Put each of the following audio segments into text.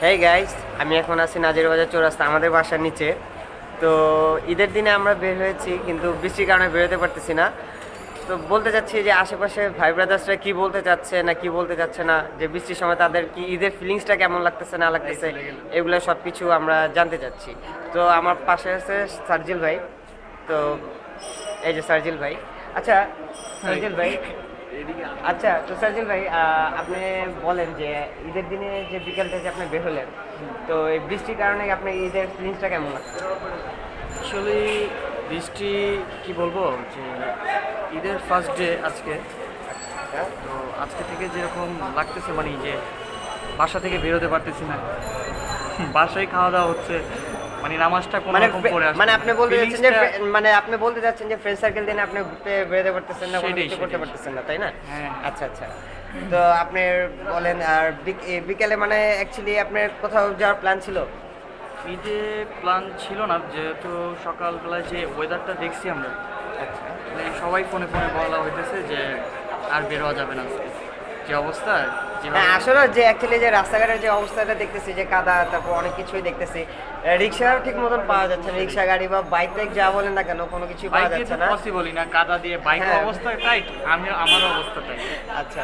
Hey guys, আমি এখন আছি নাজিরবাজার চৌরাস্তা আমাদের বাসার নিচে। তো ঈদের দিনে আমরা বের হয়েছি, কিন্তু বৃষ্টির কারণে বেরোতে পারতেছি না। তো বলতে চাচ্ছি যে আশেপাশে ভাই ব্রাদার্সরা কি বলতে চাচ্ছে না কি বলতে চাচ্ছে না, যে বৃষ্টির সময় তাদের কি ঈদের ফিলিংসটা কেমন লাগতেছে না লাগতেছে, এগুলো সব কিছু আমরা জানতে চাচ্ছি। তো আমার পাশে আছে সার্জিল ভাই। তো এই যে সার্জিল ভাই। আচ্ছা সার্জিল ভাই, আচ্ছা তো সার্জিল ভাই, আপনি বলেন যে ঈদের দিনে যে বিকেলটা যে আপনি বের হলেন, তো এই বৃষ্টির কারণে আপনি ঈদের ফিলিংসটা কেমন লাগছে? আসলে বৃষ্টি কি বলবো যে ঈদের ফার্স্ট ডে আজকে। তো আজকে থেকে যেরকম লাগতেছে মানে যে বাসা থেকে বেরোতে পারতেছি না, বাসায় খাওয়া দাওয়া হচ্ছে, মানে নামাজটা কোনো মানে রকম পড়ে আসছে। মানে আপনি বলতে চাচ্ছেন যে মানে আপনি বলতে চাচ্ছেন যে ফ্রেন্ড সার্কেল দিনে আপনি ঘুরতে বেরোতে পারতেছেন না, কোনো সেটাই, কিছু করতে সেটাই। পারতেছেন না, তাই না? হ্যাঁ। আচ্ছা আচ্ছা। তো আপনি বলেন, আর বিকেলে মানে অ্যাকচুয়ালি আপনার কোথাও যাওয়ার প্ল্যান ছিল? ঈদে প্ল্যান ছিল না, যেহেতু সকালবেলায় যে ওয়েদারটা দেখছি আমরা, আচ্ছা। মানে সবাই ফোনে ফোনে বলা হইতেছে যে আর বের হওয়া যাবে না আজকে, যে অবস্থা যেভাবে। হ্যাঁ, আসলে যে অ্যাকচুয়ালি যে রাস্তাঘাটের যে অবস্থাটা দেখতেছি, যে কাদা, তারপর অনেক কিছুই দেখতেছি, রিক্সাও ঠিক মতন পাওয়া যাচ্ছে না, রিক্সা গাড়ি বা বাইক টাইক যা বলেন না কেন, কোনো কিছুই পাওয়া বাইকে যাচ্ছে তো না। পসিবলই না, কাদা দিয়ে বাইকের হ্যাঁ। অবস্থা টাইট, আমারও অবস্থা টাইট। আচ্ছা।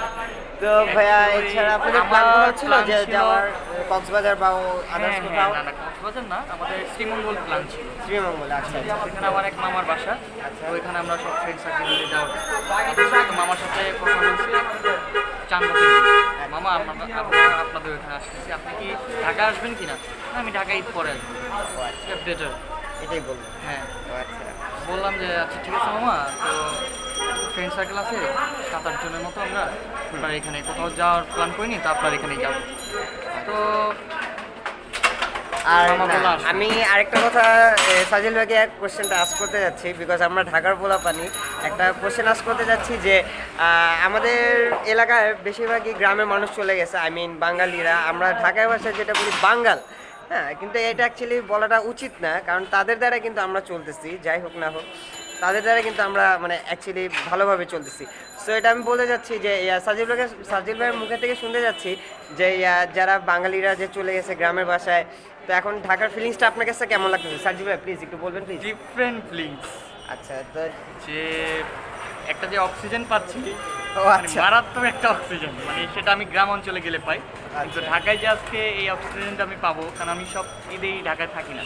তো ভাইয়া, এছাড়া আপনাদের প্ল্যান আমার করা ছিল plan যে ছিল- যাওয়ার কক্সবাজার বা আদার্স হ্যাঁ কোথাও? না না, কক্সবাজার না, আমাদের শ্রীমঙ্গল প্ল্যান ছিল। শ্রীমঙ্গল, আচ্ছা আচ্ছা। ওইখানে আমার এক মামার বাসা, আচ্ছা। তো ওইখানে আমরা সব ফ্রেন্ড সার্কেল মিলে যাওয়ার তো মামার সাথে কথা বলছি চান্দাতে। মামা আপনাদের ওইখানে আসতেছি, আপনি কি ঢাকা আসবেন কি না? না, আমি ঢাকা ঈদ পরে আসবো। ও আচ্ছা, বেটার। এটাই বলবো। হ্যাঁ, ও আচ্ছা। বললাম যে আচ্ছা ঠিক আছে মামা, তো ফ্রেন্ড সার্কেল আছে 7-8 জনের মতো, আমরা আপনার এখানে কোথাও যাওয়ার প্ল্যান করিনি, তো আপনার এখানেই যাবো। তো আর মামা না, বললো আসো। আমি আরেকটা কথা সাজিল ভাইকে এক কোশ্চেনটা আস্ক করতে যাচ্ছি, বিকজ আমরা ঢাকার পোলাপানি। একটা কোশ্চেন আস্ক করতে যাচ্ছি যে আমাদের এলাকায় বেশিরভাগই গ্রামের মানুষ চলে গেছে, আই মিন বাঙালিরা। আমরা ঢাকায় ভাষায় যেটা বলি বাঙ্গাল, হ্যাঁ, কিন্তু এটা অ্যাকচুয়ালি বলাটা উচিত না, কারণ তাদের দ্বারা কিন্তু আমরা চলতেছি, যাই হোক না হোক তাদের দ্বারা কিন্তু আমরা মানে অ্যাকচুয়ালি ভালোভাবে চলতেছি। সো এটা আমি বলতে যাচ্ছি যে সাজিল ভাইয়ের মুখে থেকে শুনতে যাচ্ছি যে যারা বাঙালিরা যে চলে গেছে গ্রামের বাসায়, তো এখন ঢাকার ফিলিংসটা আপনার কাছে কেমন লাগতেছে? সাজিল ভাই প্লিজ একটু বলবেন প্লিজ। ডিফারেন্ট ফিলিংস, আচ্ছা, তো যে একটা যে অক্সিজেন পাচ্ছি, ও মানে আচ্ছা মারাত্মক একটা অক্সিজেন, মানে সেটা আমি গ্রাম অঞ্চলে গেলে পাই, কিন্তু আচ্ছা। ঢাকায় যে আজকে এই অক্সিজেনটা আমি পাবো, কারণ আমি সব ঈদেই ঢাকায় থাকি না।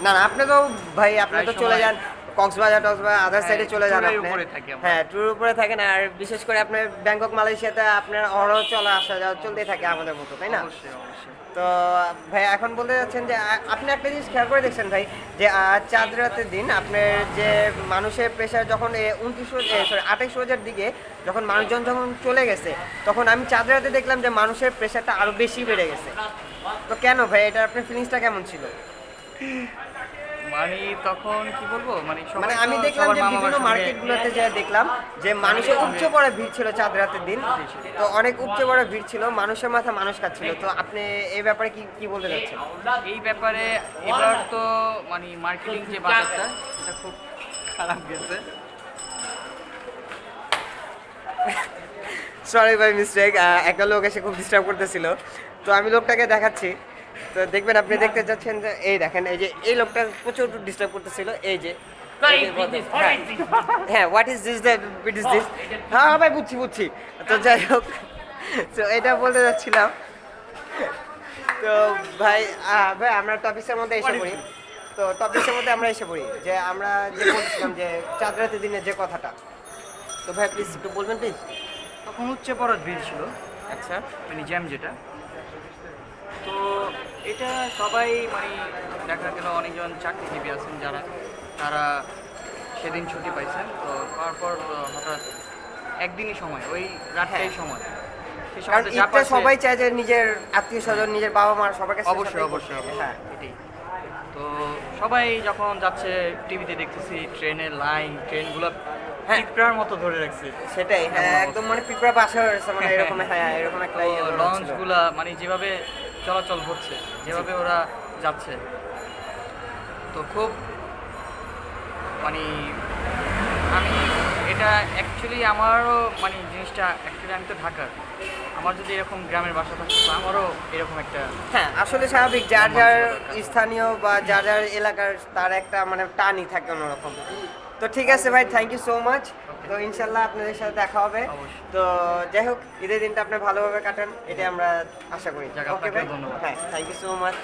না না, আপনি তো ভাই আপনি তো প্রায় চলে সময়- যান কক্সবাজার আদার হ্যাঁ, সাইডে চলে যান ট্যুরের আপনি। উপরে থাকি আমরা। হ্যাঁ, ট্যুর উপরে থাকেন, আর বিশেষ করে আপনার ব্যাংকক মালয়েশিয়াতে আপনার অহরহ চলা আসা যাওয়া চলতেই থাকে আমাদের মতো, তাই না? অবশ্যই অবশ্যই। তো ভাই এখন বলতে যাচ্ছেন যে আপনি একটা জিনিস খেয়াল করে দেখছেন ভাই, যে চাঁদ রাতের দিন আপনার যে মানুষের প্রেশার যখন 28 রোজার দিকে যখন মানুষজন যখন চলে গেছে, তখন আমি চাঁদ রাতে দেখলাম যে মানুষের প্রেশারটা আরো বেশি বেড়ে গেছে। তো কেন ভাই, এটা আপনার ফিলিংসটা কেমন ছিল? মানে তখন কি বলবো, মানে সবাই মানে তো আমি দেখলাম সবার যে মা বিভিন্ন বাবার সঙ্গে- মার্কেটগুলোতে যা দেখলাম যে মানুষের উপচে পড়া ভিড় ছিল চাঁদ রাতের দিন। তো অনেক উপচে পড়া ভিড় ছিল, মানুষের মাথা মানুষ খাচ্ছিল। তো আপনি এই ব্যাপারে কি কি বলতে চাচ্ছেন? এই ব্যাপারে এবার তো মানে মার্কেটিং যে বাজারটা, এটা খুব খারাপ গেছে। সরি ভাই, মিস্টেক। একটা লোক এসে খুব ডিস্টার্ব করতেছিল, তো আমি লোকটাকে দেখাচ্ছি। তো দেখবেন, আপনি দেখতে যাচ্ছেন যে এই দেখেন, এই যে এই লোকটা প্রচুর ডিস্টার্ব করতেছিল, এই যে হ্যাঁ, what is this, it is this. হ্যাঁ হ্যাঁ ভাই, বুঝছি বুঝছি। তো যাই হোক, তো এটা বলতে যাচ্ছিলাম। তো ভাই, ভাই আমরা টপিক্সের মধ্যে এসে পড়ি। তো টপিক্সের মধ্যে আমরা এসে পড়ি যে আমরা যে বলছিলাম যে চাঁদ রাতের দিনের যে কথাটা। তো ভাই প্লিজ একটু বলবেন প্লিজ। তখন উচ্চে পড়ার ভিড় ছিল, আচ্ছা মানে জ্যাম যেটা। তো এটা সবাই মানে দেখা গেল অনেকজন চাকরিজীবী আছেন যারা, তারা সেদিন ছুটি পাইছেন, তো পাওয়ার পর হঠাৎ একদিনই সময়, ওই রাতটাই হ্যাঁ। সময়, সেই কারণ সময়টা যা ঈদটা পাচ্ছে- সবাই চায় যে নিজের আত্মীয় স্বজন, নিজের বাবা মার সবার কাছে অবশ্যই সাথে অবশ্যই করতে। অবশ্যই, হ্যাঁ এটাই। তো সবাই যখন যাচ্ছে, টিভিতে দেখতেছি ট্রেনের লাইন, ট্রেনগুলো হ্যাঁ। পিঁপড়ার মতো ধরে রাখছে। সেটাই, হ্যাঁ, এমন একদম মানে পিঁপড়া বাসা হয়েছে, মানে এরকম, হ্যাঁ এরকম একটা ইয়ে মনে হচ্ছিল। লঞ্চগুলা মানে যেভাবে চলাচল হচ্ছে, যেভাবে ওরা যাচ্ছে, তো খুব মানে আমি এটা অ্যাকচুয়ালি আমারও মানে জিনিসটা অ্যাকচুয়ালি, আমি তো ঢাকার, আমার যদি এরকম গ্রামের বাসা থাকতো তো আমারও এরকম একটা হ্যাঁ আসলে স্বাভাবিক, যার যার স্থানীয় বা যার যার এলাকার তার একটা মানে টানই থাকে অন্যরকম। তো ঠিক আছে ভাই, থ্যাংক ইউ সো মাচ। তো ইনশাল্লাহ আপনাদের সাথে দেখা হবে। অবশ্যই। তো যাই হোক, ঈদের দিনটা আপনি ভালোভাবে কাটান, এটা আমরা আশা করি। যাক, ওকে আপনাকেও ভাই, ধন্যবাদ। হ্যাঁ থ্যাংক ইউ সো মাচ।